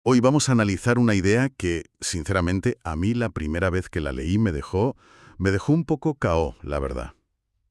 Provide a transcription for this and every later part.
Hoy vamos a analizar una idea que, sinceramente, a mí la primera vez que la leí me dejó un poco cao, la verdad.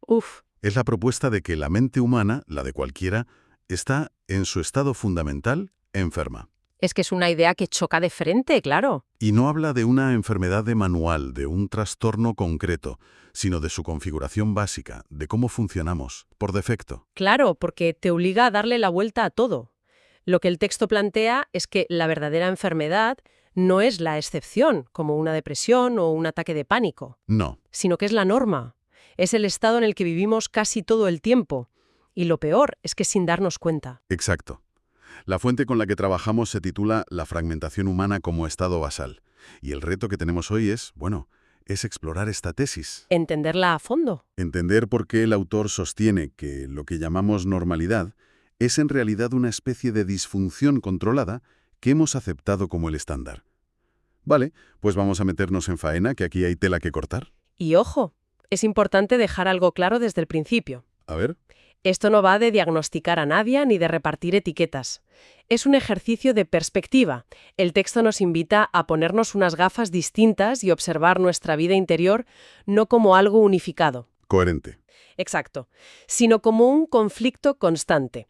Uf, Es la propuesta de que la mente humana, la de cualquiera, está, en su estado fundamental, enferma. es que es una idea que choca de frente, claro. Y no habla de una enfermedad de manual, de un trastorno concreto, sino de su configuración básica, de cómo funcionamos, por defecto. Claro, porque te obliga a darle la vuelta a todo. Lo que el texto plantea es que la verdadera enfermedad no es la excepción, como una depresión o un ataque de pánico, No, sino que es la norma. Es el estado en el que vivimos casi todo el tiempo. Y lo peor es que sin darnos cuenta. exacto. La fuente con la que trabajamos se titula La fragmentación humana como estado basal. Y el reto que tenemos hoy es explorar esta tesis. Entenderla a fondo. Entender por qué el autor sostiene que lo que llamamos normalidad es en realidad una especie de disfunción controlada que hemos aceptado como el estándar. Vale, pues vamos a meternos en faena, que aquí hay tela que cortar. Y ojo, es importante dejar algo claro desde el principio. A ver. Esto no va de diagnosticar a nadie ni de repartir etiquetas. Es un ejercicio de perspectiva. El texto nos invita a ponernos unas gafas distintas y observar nuestra vida interior no como algo unificado. Coherente. Exacto, sino como un conflicto constante.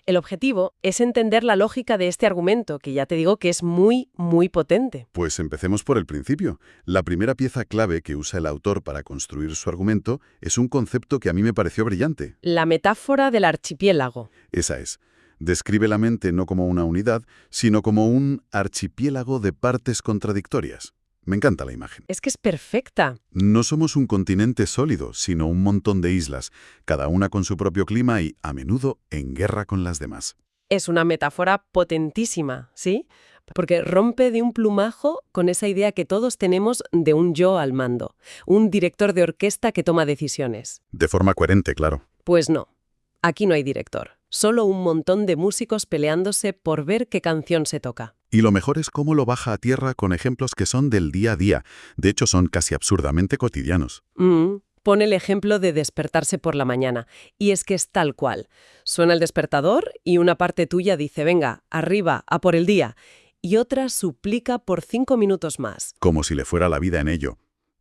El objetivo es entender la lógica de este argumento, que ya te digo que es muy, muy potente. Pues empecemos por el principio. La primera pieza clave que usa el autor para construir su argumento es un concepto que a mí me pareció brillante. La metáfora del archipiélago. Esa es. Describe la mente no como una unidad, sino como un archipiélago de partes contradictorias. Me encanta la imagen. Es que es perfecta. No somos un continente sólido, sino un montón de islas, cada una con su propio clima y, a menudo, en guerra con las demás. Es una metáfora potentísima, ¿sí? Porque rompe de un plumajo con esa idea que todos tenemos de un yo al mando, un director de orquesta que toma decisiones. De forma coherente, claro. Pues no, aquí no hay director, solo un montón de músicos peleándose por ver qué canción se toca. Y lo mejor es cómo lo baja a tierra con ejemplos que son del día a día. De hecho, son casi absurdamente cotidianos. Pone el ejemplo de despertarse por la mañana, y es que es tal cual. Suena el despertador y una parte tuya dice, venga, arriba, a por el día, y otra suplica por 5 minutos más. Como si le fuera la vida en ello.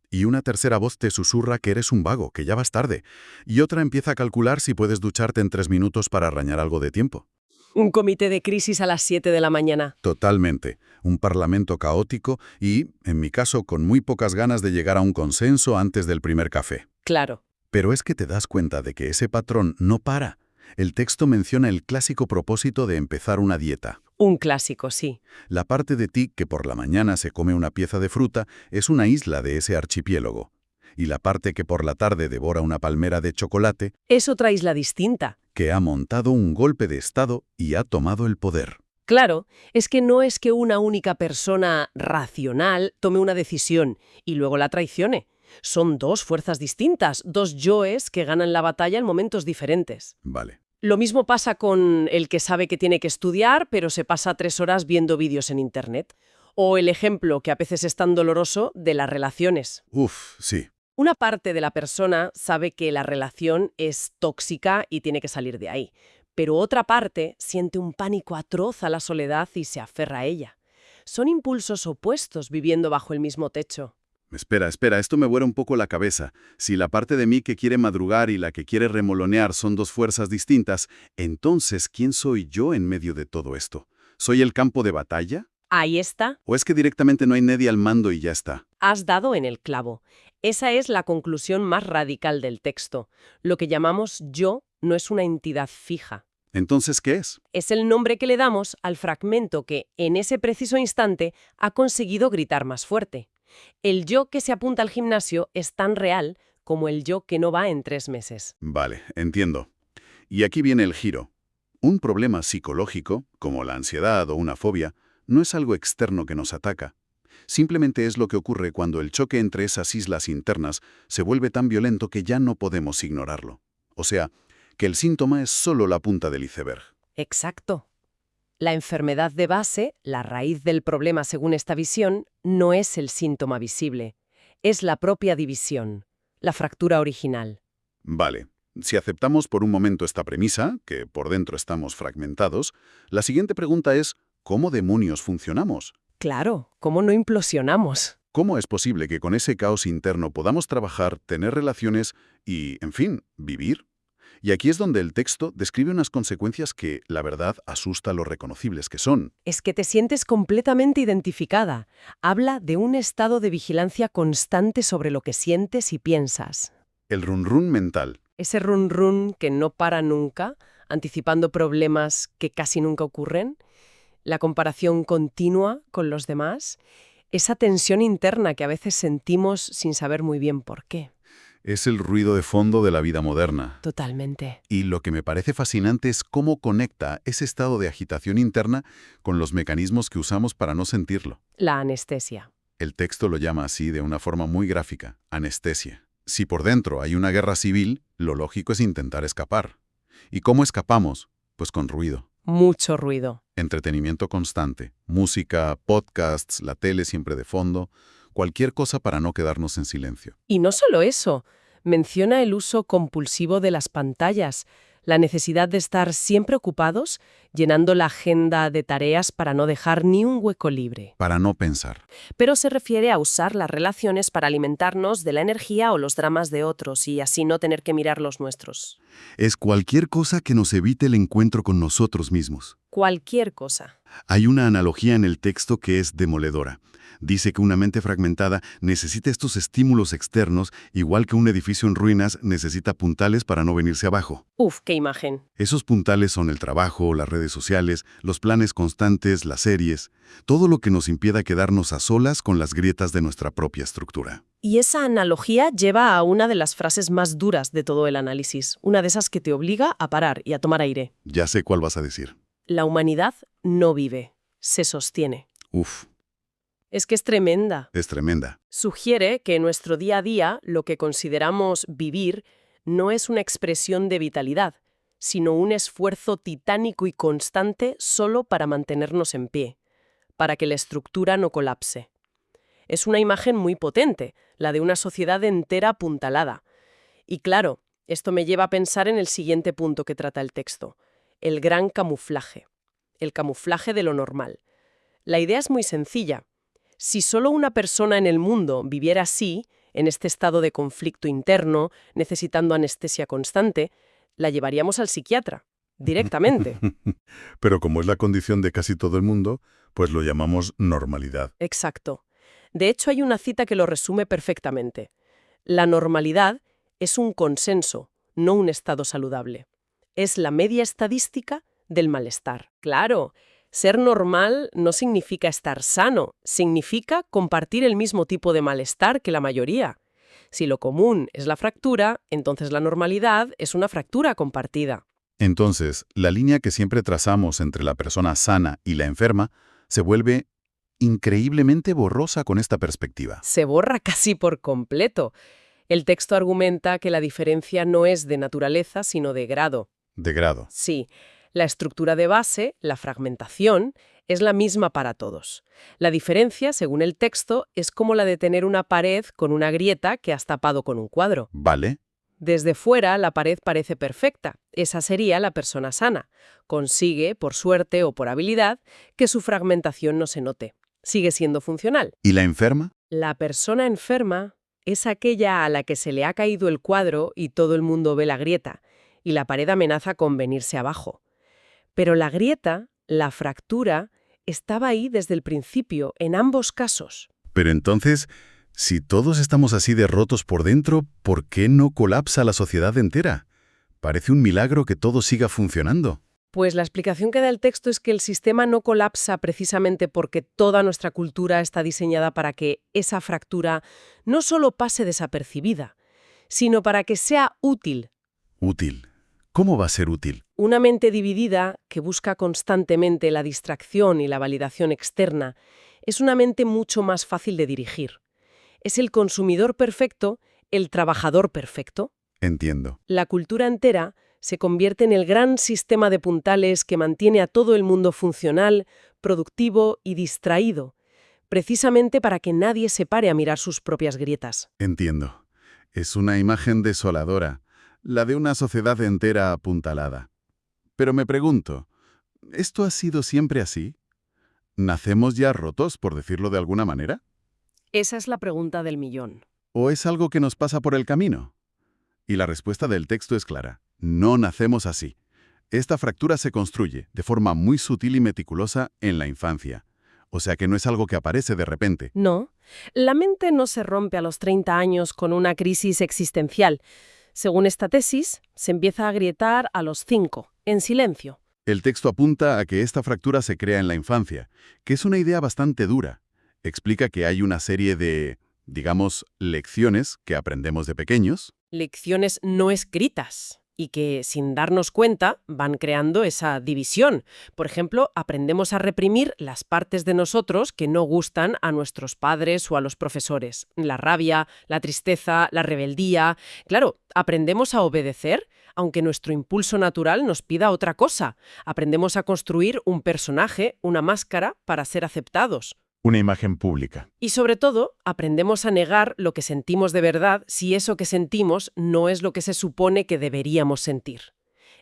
Y una tercera voz te susurra que eres un vago, que ya vas tarde. Y otra empieza a calcular si puedes ducharte en 3 minutos para arañar algo de tiempo. Un comité de crisis a las 7 de la mañana. Totalmente. Un parlamento caótico y, en mi caso, con muy pocas ganas de llegar a un consenso antes del primer café. Claro. Pero es que te das cuenta de que ese patrón no para. El texto menciona el clásico propósito de empezar una dieta. Un clásico, sí. La parte de ti que por la mañana se come una pieza de fruta es una isla de ese archipiélago. Y la parte que por la tarde devora una palmera de chocolate, Es otra isla distinta. que ha montado un golpe de estado y ha tomado el poder. Claro, es que no es que una única persona racional tome una decisión y luego la traicione. Son dos fuerzas distintas, dos yoes que ganan la batalla en momentos diferentes. Vale. Lo mismo pasa con el que sabe que tiene que estudiar, pero se pasa 3 horas viendo vídeos en Internet. O el ejemplo, que a veces es tan doloroso, de las relaciones. Uf, sí. Una parte de la persona sabe que la relación es tóxica y tiene que salir de ahí, pero otra parte siente un pánico atroz a la soledad y se aferra a ella. Son impulsos opuestos viviendo bajo el mismo techo. Espera, esto me vuela un poco la cabeza. Si la parte de mí que quiere madrugar y la que quiere remolonear son dos fuerzas distintas, entonces, ¿quién soy yo en medio de todo esto? ¿Soy el campo de batalla? Ahí está, ¿O es que directamente no hay nadie al mando y ya está? has dado en el clavo. Esa es la conclusión más radical del texto. Lo que llamamos yo no es una entidad fija. Entonces, ¿qué es? Es el nombre que le damos al fragmento que, en ese preciso instante, ha conseguido gritar más fuerte. El yo que se apunta al gimnasio es tan real como el yo que no va en 3 meses. Vale, entiendo. Y aquí viene el giro. Un problema psicológico, como la ansiedad o una fobia, no es algo externo que nos ataca. Simplemente es lo que ocurre cuando el choque entre esas islas internas se vuelve tan violento que ya no podemos ignorarlo. O sea, que el síntoma es solo la punta del iceberg. Exacto. La enfermedad de base, la raíz del problema según esta visión, no es el síntoma visible. Es la propia división, la fractura original. Vale, si aceptamos por un momento esta premisa, que por dentro estamos fragmentados, la siguiente pregunta es, ¿cómo demonios funcionamos? Claro, ¿cómo no implosionamos? ¿Cómo es posible que con ese caos interno podamos trabajar, tener relaciones y, en fin, vivir? Y aquí es donde el texto describe unas consecuencias que, la verdad, asusta lo reconocibles que son. Es que te sientes completamente identificada. Habla de un estado de vigilancia constante sobre lo que sientes y piensas. El run-run mental. Ese run run que no para nunca, anticipando problemas que casi nunca ocurren, la comparación continua con los demás, esa tensión interna que a veces sentimos sin saber muy bien por qué. Es el ruido de fondo de la vida moderna. Totalmente. Y lo que me parece fascinante es cómo conecta ese estado de agitación interna con los mecanismos que usamos para no sentirlo. La anestesia. El texto lo llama así de una forma muy gráfica, anestesia. Si por dentro hay una guerra civil, lo lógico es intentar escapar. ¿Y cómo escapamos? Pues con ruido. Mucho ruido. Entretenimiento constante, música, podcasts, la tele siempre de fondo, cualquier cosa para no quedarnos en silencio. Y no solo eso, menciona el uso compulsivo de las pantallas, la necesidad de estar siempre ocupados, llenando la agenda de tareas para no dejar ni un hueco libre. Para no pensar. Pero se refiere a usar las relaciones para alimentarnos de la energía o los dramas de otros y así no tener que mirar los nuestros. Es cualquier cosa que nos evite el encuentro con nosotros mismos. Cualquier cosa. Hay una analogía en el texto que es demoledora. Dice que una mente fragmentada necesita estos estímulos externos, igual que un edificio en ruinas necesita puntales para no venirse abajo. Uf, qué imagen. Esos puntales son el trabajo, las redes sociales, los planes constantes, las series, todo lo que nos impida quedarnos a solas con las grietas de nuestra propia estructura. Y esa analogía lleva a una de las frases más duras de todo el análisis, una de esas que te obliga a parar y a tomar aire. Ya sé cuál vas a decir. La humanidad no vive, se sostiene. Uf, Es que es tremenda. es tremenda. Sugiere que en nuestro día a día lo que consideramos vivir no es una expresión de vitalidad, sino un esfuerzo titánico y constante solo para mantenernos en pie, para que la estructura no colapse. Es una imagen muy potente, la de una sociedad entera apuntalada. Y claro, esto me lleva a pensar en el siguiente punto que trata el texto, el gran camuflaje, el camuflaje de lo normal. La idea es muy sencilla. Si solo una persona en el mundo viviera así, en este estado de conflicto interno, necesitando anestesia constante, la llevaríamos al psiquiatra, directamente. Pero como es la condición de casi todo el mundo, pues lo llamamos normalidad. Exacto. De hecho, hay una cita que lo resume perfectamente. La normalidad es un consenso, no un estado saludable. Es la media estadística del malestar. Claro, ser normal no significa estar sano, significa compartir el mismo tipo de malestar que la mayoría. Si lo común es la fractura, entonces la normalidad es una fractura compartida. Entonces, la línea que siempre trazamos entre la persona sana y la enferma se vuelve increíblemente borrosa con esta perspectiva. Se borra casi por completo. El texto argumenta que la diferencia no es de naturaleza, sino de grado. De grado. Sí, la estructura de base, la fragmentación, es la misma para todos. La diferencia, según el texto, es como la de tener una pared con una grieta que has tapado con un cuadro. ¿Vale? Desde fuera, la pared parece perfecta. Esa sería la persona sana. Consigue, por suerte o por habilidad, que su fragmentación no se note. Sigue siendo funcional. ¿Y la enferma? La persona enferma es aquella a la que se le ha caído el cuadro y todo el mundo ve la grieta, y la pared amenaza con venirse abajo. Pero la grieta, la fractura, estaba ahí desde el principio, en ambos casos. Pero entonces, si todos estamos así de rotos por dentro, ¿por qué no colapsa la sociedad entera? Parece un milagro que todo siga funcionando. Pues la explicación que da el texto es que el sistema no colapsa precisamente porque toda nuestra cultura está diseñada para que esa fractura no solo pase desapercibida, sino para que sea útil. Útil. ¿Cómo va a ser útil? Una mente dividida que busca constantemente la distracción y la validación externa es una mente mucho más fácil de dirigir. Es el consumidor perfecto, el trabajador perfecto. Entiendo. La cultura entera se convierte en el gran sistema de puntales que mantiene a todo el mundo funcional, productivo y distraído, precisamente para que nadie se pare a mirar sus propias grietas. Entiendo. Es una imagen desoladora, la de una sociedad entera apuntalada. Pero me pregunto, ¿esto ha sido siempre así? ¿Nacemos ya rotos, por decirlo de alguna manera? Esa es la pregunta del millón. ¿O es algo que nos pasa por el camino? Y la respuesta del texto es clara. No nacemos así. Esta fractura se construye, de forma muy sutil y meticulosa, en la infancia. O sea que no es algo que aparece de repente. No, la mente no se rompe a los 30 años con una crisis existencial. Según esta tesis, se empieza a agrietar a los 5, en silencio. El texto apunta a que esta fractura se crea en la infancia, que es una idea bastante dura. Explica que hay una serie de, digamos, lecciones que aprendemos de pequeños. Lecciones no escritas y que, sin darnos cuenta, van creando esa división. Por ejemplo, aprendemos a reprimir las partes de nosotros que no gustan a nuestros padres o a los profesores. La rabia, la tristeza, la rebeldía. Claro, aprendemos a obedecer, aunque nuestro impulso natural nos pida otra cosa. Aprendemos a construir un personaje, una máscara, para ser aceptados. Una imagen pública. Y sobre todo, aprendemos a negar lo que sentimos de verdad si eso que sentimos no es lo que se supone que deberíamos sentir.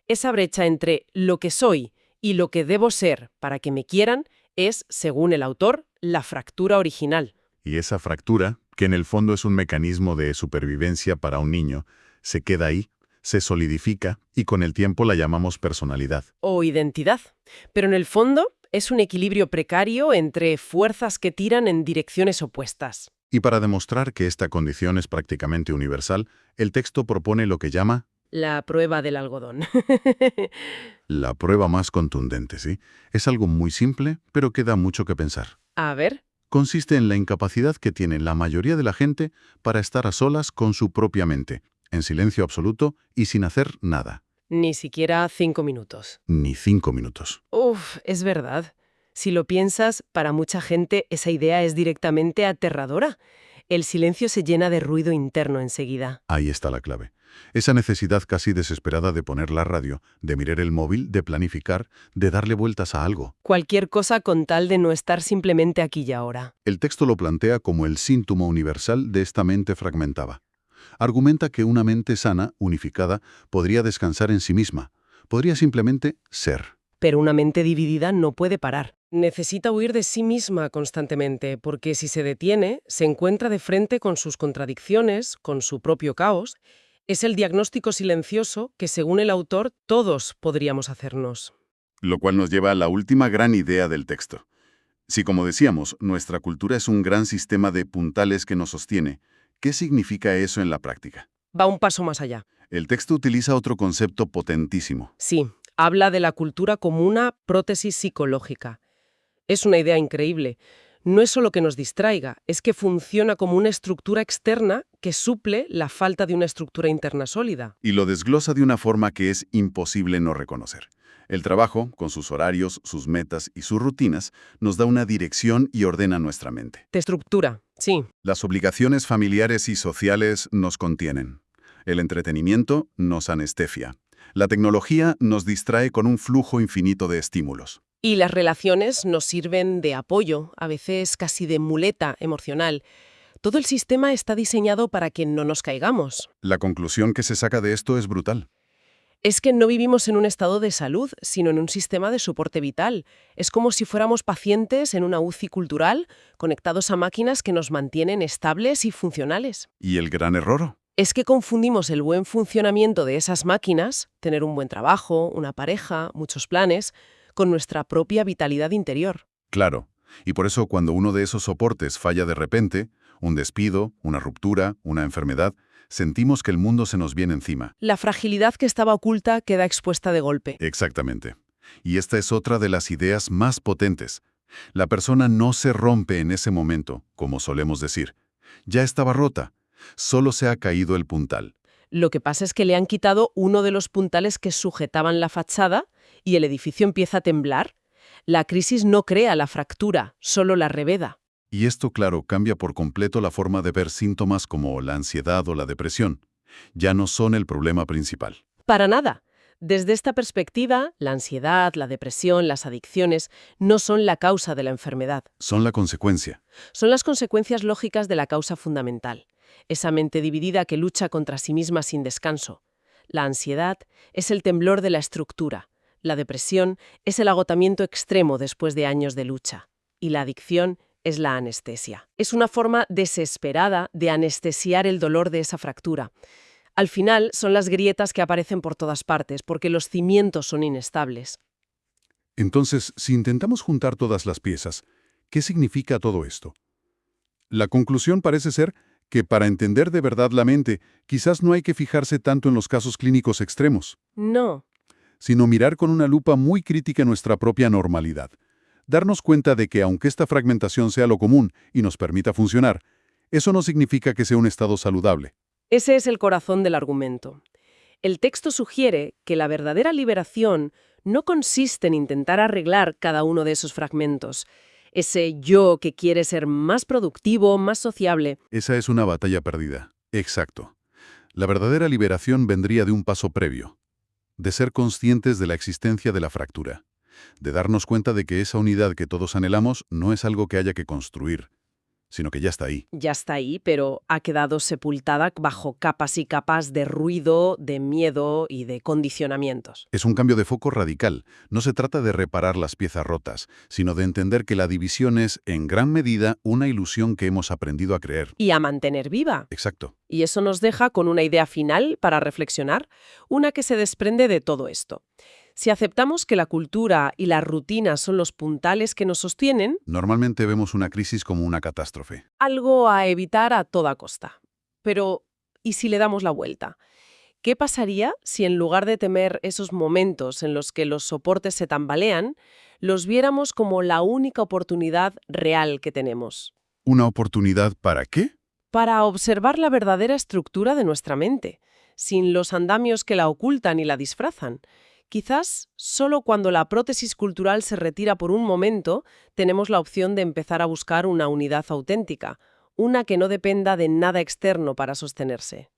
Esa brecha entre lo que soy y lo que debo ser para que me quieran es, según el autor, la fractura original. Y esa fractura, que en el fondo es un mecanismo de supervivencia para un niño, se queda ahí, se solidifica y con el tiempo la llamamos personalidad. O identidad. Pero en el fondo es un equilibrio precario entre fuerzas que tiran en direcciones opuestas. Y para demostrar que esta condición es prácticamente universal, el texto propone lo que llama La prueba del algodón. la prueba más contundente, ¿sí? Es algo muy simple, pero que da mucho que pensar. A ver, Consiste en la incapacidad que tiene la mayoría de la gente para estar a solas con su propia mente, en silencio absoluto y sin hacer nada. ni siquiera 5 minutos. Ni 5 minutos. Uf, es verdad. Si lo piensas, para mucha gente esa idea es directamente aterradora. El silencio se llena de ruido interno enseguida. Ahí está la clave. Esa necesidad casi desesperada de poner la radio, de mirar el móvil, de planificar, de darle vueltas a algo. Cualquier cosa con tal de no estar simplemente aquí y ahora. El texto lo plantea como el síntoma universal de esta mente fragmentada. Argumenta que una mente sana, unificada, podría descansar en sí misma. Podría simplemente ser. Pero una mente dividida no puede parar. Necesita huir de sí misma constantemente, porque si se detiene, se encuentra de frente con sus contradicciones, con su propio caos. Es el diagnóstico silencioso que, según el autor, todos podríamos hacernos. Lo cual nos lleva a la última gran idea del texto. Si, como decíamos, nuestra cultura es un gran sistema de puntales que nos sostiene, ¿qué significa eso en la práctica? Va un paso más allá. El texto utiliza otro concepto potentísimo. Sí, habla de la cultura como una prótesis psicológica. Es una idea increíble. No es solo que nos distraiga, es que funciona como una estructura externa que suple la falta de una estructura interna sólida. Y lo desglosa de una forma que es imposible no reconocer. El trabajo, con sus horarios, sus metas y sus rutinas, nos da una dirección y ordena nuestra mente. Te estructura, sí. Las obligaciones familiares y sociales nos contienen. El entretenimiento nos anestesia. La tecnología nos distrae con un flujo infinito de estímulos. Y las relaciones nos sirven de apoyo, a veces casi de muleta emocional. Todo el sistema está diseñado para que no nos caigamos. La conclusión que se saca de esto es brutal. Es que no vivimos en un estado de salud, sino en un sistema de soporte vital. Es como si fuéramos pacientes en una UCI cultural, conectados a máquinas que nos mantienen estables y funcionales. ¿Y el gran error? Es que confundimos el buen funcionamiento de esas máquinas, tener un buen trabajo, una pareja, muchos planes, con nuestra propia vitalidad interior. Claro. Y por eso cuando uno de esos soportes falla de repente, un despido, una ruptura, una enfermedad, sentimos que el mundo se nos viene encima. La fragilidad que estaba oculta queda expuesta de golpe. Exactamente. Y esta es otra de las ideas más potentes. La persona no se rompe en ese momento, como solemos decir. Ya estaba rota. Solo se ha caído el puntal. Lo que pasa es que le han quitado uno de los puntales que sujetaban la fachada y el edificio empieza a temblar. La crisis no crea la fractura, solo la reveda. Y esto, claro, cambia por completo la forma de ver síntomas como la ansiedad o la depresión. Ya no son el problema principal. Para nada. Desde esta perspectiva, la ansiedad, la depresión, las adicciones no son la causa de la enfermedad. Son la consecuencia. Son las consecuencias lógicas de la causa fundamental. Esa mente dividida que lucha contra sí misma sin descanso. La ansiedad es el temblor de la estructura. La depresión es el agotamiento extremo después de años de lucha. Y la adicción es la anestesia. Es una forma desesperada de anestesiar el dolor de esa fractura. Al final, son las grietas que aparecen por todas partes, porque los cimientos son inestables. Entonces, si intentamos juntar todas las piezas, ¿qué significa todo esto? La conclusión parece ser que para entender de verdad la mente, quizás no hay que fijarse tanto en los casos clínicos extremos, No. sino mirar con una lupa muy crítica nuestra propia normalidad. Darnos cuenta de que aunque esta fragmentación sea lo común y nos permita funcionar, eso no significa que sea un estado saludable. Ese es el corazón del argumento. El texto sugiere que la verdadera liberación no consiste en intentar arreglar cada uno de esos fragmentos. Ese yo que quiere ser más productivo, más sociable. Esa es una batalla perdida. Exacto. La verdadera liberación vendría de un paso previo, de ser conscientes de la existencia de la fractura, de darnos cuenta de que esa unidad que todos anhelamos no es algo que haya que construir, sino que ya está ahí. Ya está ahí, pero ha quedado sepultada bajo capas y capas de ruido, de miedo y de condicionamientos. Es un cambio de foco radical. No se trata de reparar las piezas rotas, sino de entender que la división es, en gran medida, una ilusión que hemos aprendido a creer. Y a mantener viva. Exacto. Y eso nos deja con una idea final para reflexionar, una que se desprende de todo esto. Si aceptamos que la cultura y la rutina son los puntales que nos sostienen, Normalmente vemos una crisis como una catástrofe. algo a evitar a toda costa. Pero, ¿y si le damos la vuelta? ¿Qué pasaría si en lugar de temer esos momentos en los que los soportes se tambalean, los viéramos como la única oportunidad real que tenemos? ¿Una oportunidad para qué? Para observar la verdadera estructura de nuestra mente, sin los andamios que la ocultan y la disfrazan. Quizás solo cuando la prótesis cultural se retira por un momento, tenemos la opción de empezar a buscar una unidad auténtica, una que no dependa de nada externo para sostenerse.